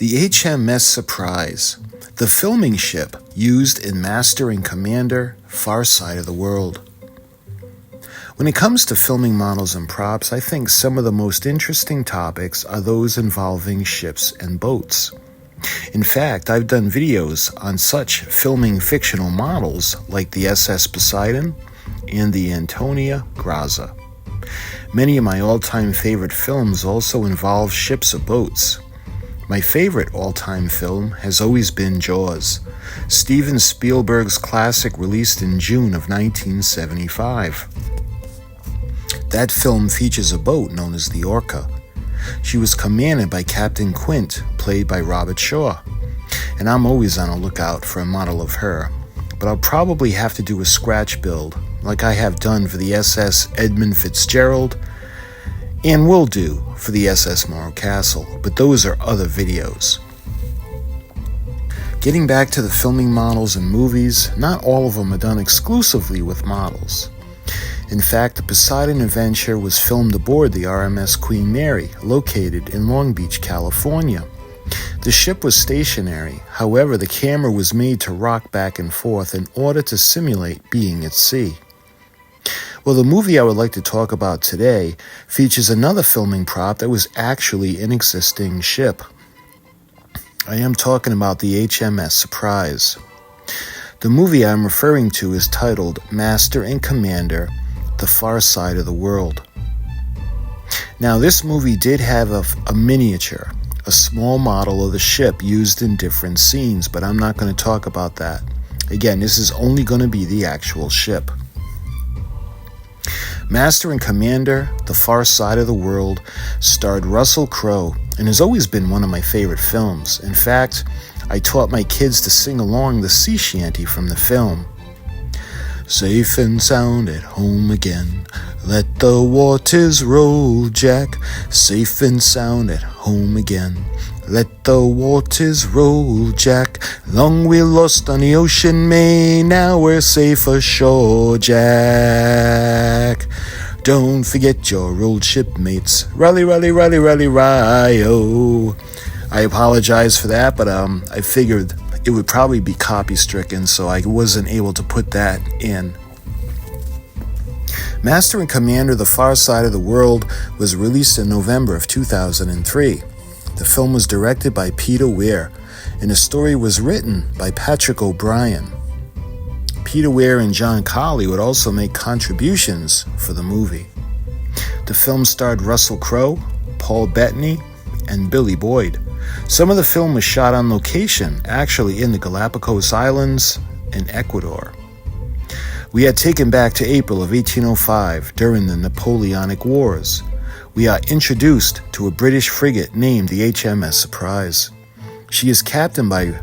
The HMS Surprise, the filming ship used in Master and Commander, Far Side of the World. When it comes to filming models and props, I think some of the most interesting topics are those involving ships and boats. In fact, I've done videos on such filming fictional models like the SS Poseidon and the Antonia Graza. Many of my all-time favorite films also involve ships or boats. My favorite all-time film has always been Jaws, Steven Spielberg's classic released in June of 1975. That film features a boat known as the Orca. She was commanded by Captain Quint, played by Robert Shaw, and I'm always on a lookout for a model of her, but I'll probably have to do a scratch build, like I have done for the SS Edmund Fitzgerald, and will do for the SS Morro Castle, but those are other videos. Getting back to the filming models in movies, not all of them are done exclusively with models. In fact, the Poseidon Adventure was filmed aboard the RMS Queen Mary, located in Long Beach, California. The ship was stationary, however, the camera was made to rock back and forth in order to simulate being at sea. Well, the movie I would like to talk about today features another filming prop that was actually an existing ship. I am talking about the HMS Surprise. The movie I'm referring to is titled Master and Commander, The Far Side of the World. Now, this movie did have a miniature, a small model of the ship used in different scenes, but I'm not going to talk about that. Again, this is only going to be the actual ship. Master and Commander, The Far Side of the World starred Russell Crowe and has always been one of my favorite films. In fact, I taught my kids to sing along the sea shanty from the film. Safe and sound at home again, let the waters roll, Jack. Safe and sound at home again, let the waters roll, Jack. Long we lost on the ocean main, now we're safe ashore, Jack. Don't forget your old shipmates, rally, rally, rally, rally, rye-o. I apologize for that, but I figured it would probably be copy-stricken, so I wasn't able to put that in. Master and Commander, The Far Side of the World was released in November of 2003. The film was directed by Peter Weir, and the story was written by Patrick O'Brien. Peter Weir and John Colley would also make contributions for the movie. The film starred Russell Crowe, Paul Bettany, and Billy Boyd. Some of the film was shot on location, actually in the Galapagos Islands in Ecuador. We are taken back to April of 1805 during the Napoleonic Wars. We are introduced to a British frigate named the HMS Surprise. She is captained by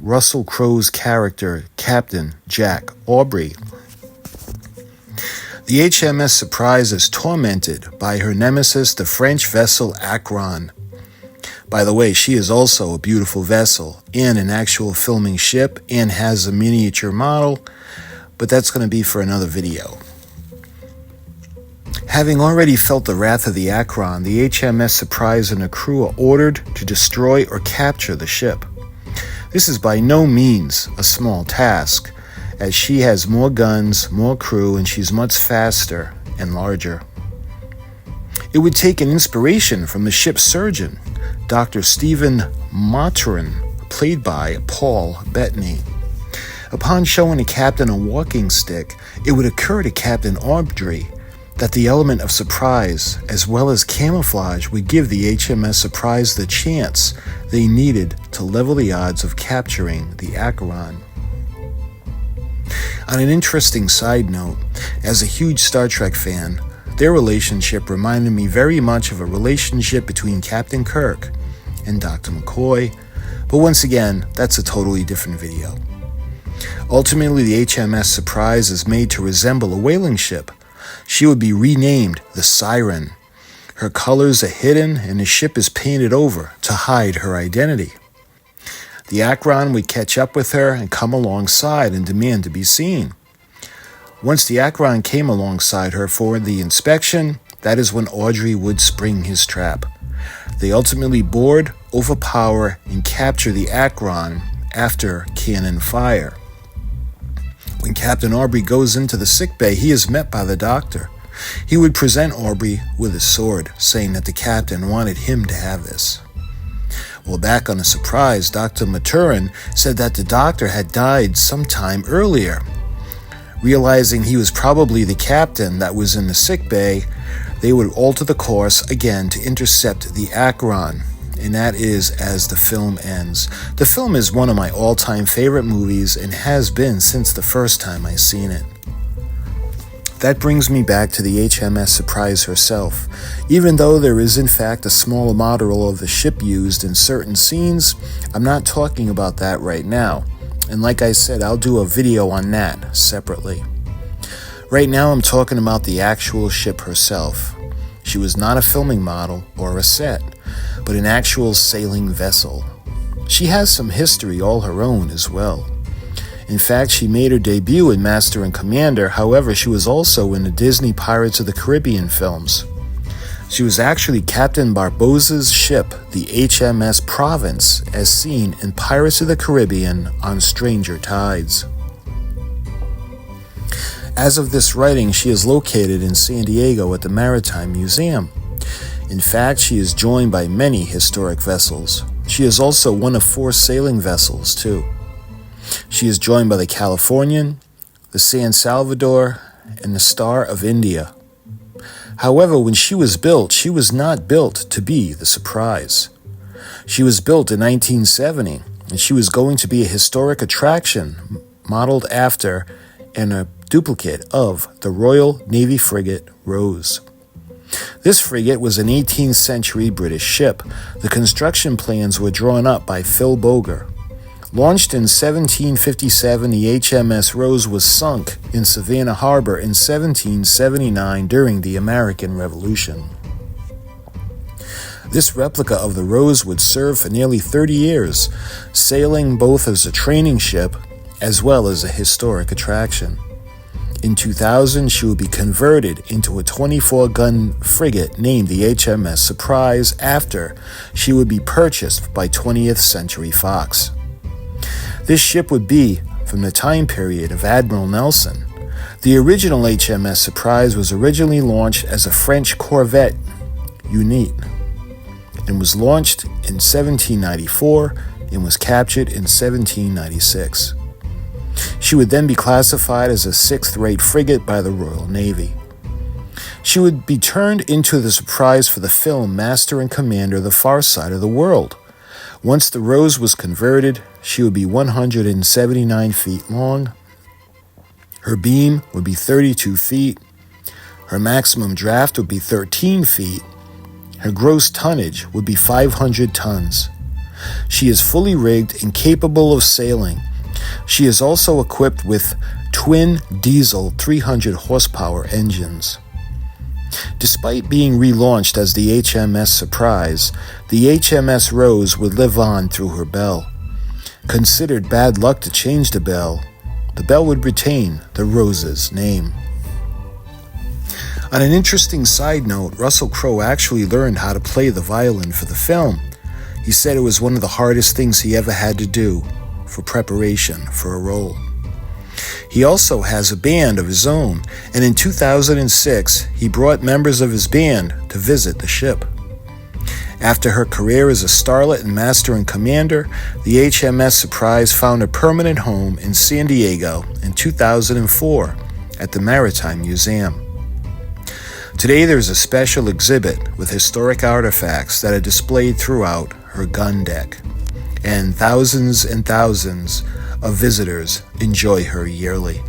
Russell Crowe's character, Captain Jack Aubrey. The HMS Surprise is tormented by her nemesis, the French vessel Akron. By the way, she is also a beautiful vessel and an actual filming ship and has a miniature model, but that's going to be for another video. Having already felt the wrath of the Akron, the HMS Surprise and her crew are ordered to destroy or capture the ship. This is by no means a small task, as she has more guns, more crew, and she's much faster and larger. It would take an inspiration from the ship's surgeon, Dr. Stephen Matron, played by Paul Bettany. Upon showing the captain a walking stick, it would occur to Captain Aubrey that the element of surprise, as well as camouflage, would give the HMS Surprise the chance they needed to level the odds of capturing the Acheron. On an interesting side note, as a huge Star Trek fan, their relationship reminded me very much of a relationship between Captain Kirk and Dr. McCoy, but once again, that's a totally different video. Ultimately, the HMS Surprise is made to resemble a whaling ship. She would be renamed the Siren. Her colors are hidden and the ship is painted over to hide her identity. The Acheron would catch up with her and come alongside and demand to be seen. Once the Acheron came alongside her for the inspection, that is when Audrey would spring his trap. They ultimately board, overpower, and capture the Akron after cannon fire. When Captain Aubrey goes into the sickbay, he is met by the doctor. He would present Aubrey with his sword, saying that the captain wanted him to have this. Well, back on the Surprise, Dr. Maturin said that the doctor had died sometime earlier. Realizing he was probably the captain that was in the sickbay, they would alter the course again to intercept the Akron, and that is as the film ends. The film is one of my all-time favorite movies and has been since the first time I seen it. That brings me back to the HMS Surprise herself. Even though there is in fact a small model of the ship used in certain scenes, I'm not talking about that right now. And like I said, I'll do a video on that separately. Right now I'm talking about the actual ship herself. She was not a filming model or a set, but an actual sailing vessel. She has some history all her own as well. In fact, she made her debut in Master and Commander, however, she was also in the Disney Pirates of the Caribbean films. She was actually Captain Barbossa's ship, the HMS Province, as seen in Pirates of the Caribbean on Stranger Tides. As of this writing, she is located in San Diego at the Maritime Museum. In fact, she is joined by many historic vessels. She is also one of 4 sailing vessels, too. She is joined by the Californian, the San Salvador, and the Star of India. However, when she was not built to be the Surprise. She was built in 1970, and she was going to be a historic attraction modeled after and a duplicate of the Royal Navy frigate Rose. This frigate was an 18th century British ship. The construction plans were drawn up by Phil Boger. Launched in 1757, the HMS Rose was sunk in Savannah Harbor in 1779 during the American Revolution. This replica of the Rose would serve for nearly 30 years, sailing both as a training ship as well as a historic attraction. In 2000, she would be converted into a 24-gun frigate named the HMS Surprise after she would be purchased by 20th Century Fox. This ship would be from the time period of Admiral Nelson. The original HMS Surprise was originally launched as a French corvette unit and was launched in 1794 and was captured in 1796. She would then be classified as a 6th-rate frigate by the Royal Navy. She would be turned into the Surprise for the film Master and Commander: The Far Side of the World. Once the Rose was converted, she would be 179 feet long. Her beam would be 32 feet. Her maximum draft would be 13 feet. Her gross tonnage would be 500 tons. She is fully rigged and capable of sailing. She is also equipped with twin diesel 300 horsepower engines. Despite being relaunched as the HMS Surprise, the HMS Rose would live on through her bell. Considered bad luck to change the bell would retain the Rose's name. On an interesting side note, Russell Crowe actually learned how to play the violin for the film. He said it was one of the hardest things he ever had to do for preparation for a role. He also has a band of his own, and in 2006, he brought members of his band to visit the ship. After her career as a starlet and Master and Commander, the HMS Surprise found a permanent home in San Diego in 2004 at the Maritime Museum. Today there's a special exhibit with historic artifacts that are displayed throughout her gun deck, and thousands of visitors enjoy her yearly.